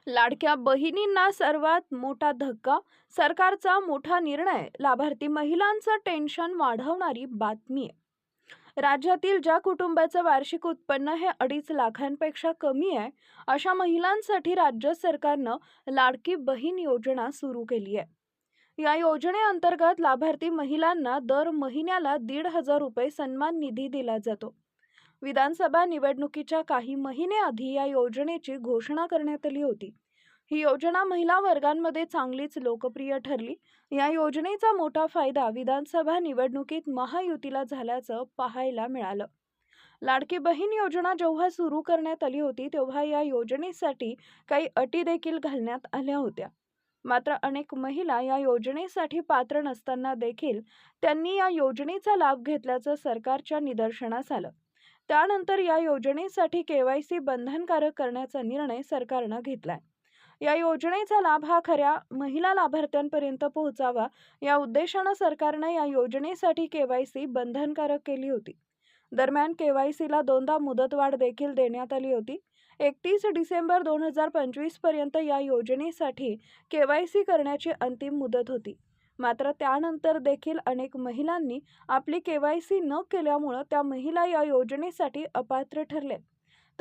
लाडक्या बहिणींना सर्वात मोठा धक्का. सरकारचा मोठा निर्णय लाभार्थी महिलांचं टेन्शन वाढवणारी बातमी आहे. राज्यातील ज्या कुटुंबाचं वार्षिक उत्पन्न हे 2.5 लाखांपेक्षा कमी आहे, अशा महिलांसाठी राज्य सरकारनं लाडकी बहीण योजना सुरू केली आहे. या योजनेअंतर्गत लाभार्थी महिलांना दर महिन्याला 1,500 रुपये सन्मान निधी दिला जातो. विधानसभा निवडणुकीच्या काही महिने आधी या योजनेची घोषणा करण्यात आली होती. ही योजना महिला वर्गांमध्ये चांगलीच लोकप्रिय ठरली. या योजनेचा मोठा फायदा विधानसभा निवडणुकीत महायुतीला झाल्याचं पाहायला मिळालं. लाडकी बहीण योजना जेव्हा सुरू करण्यात आली होती, तेव्हा या योजनेसाठी काही अटी देखील घालण्यात आल्या होत्या. मात्र अनेक महिला या योजनेसाठी पात्र नसताना देखील त्यांनी या योजनेचा लाभ घेतल्याचं सरकारच्या निदर्शनास आलं. त्यानंतर या योजनेसाठी KYC बंधनकारक करण्याचा निर्णय सरकारनं घेतलाय. या योजनेचा लाभ हा खऱ्या महिला लाभार्थ्यांपर्यंत पोहोचावा, या उद्देशानं सरकारनं या योजनेसाठी KYC बंधनकारक केली होती. दरम्यान KYCला 2दा मुदतवाढ देखील देण्यात आली होती. 31 डिसेंबर 2025 पर्यंत या योजनेसाठी KYC करण्याची अंतिम मुदत होती. मात्र त्यानंतर देखील अनेक महिलांनी आपली KYC न केल्यामुळं त्या महिला या योजनेसाठी अपात्र ठरले.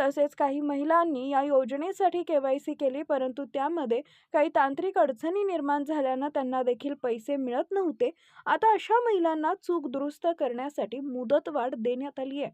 तसेच काही महिलांनी या योजनेसाठी KYC केली, परंतु त्यामध्ये काही तांत्रिक अडचणी निर्माण झाल्यानं त्यांना देखील पैसे मिळत नव्हते. आता अशा महिलांना चूक दुरुस्त करण्यासाठी मुदतवाढ देण्यात आली आहे.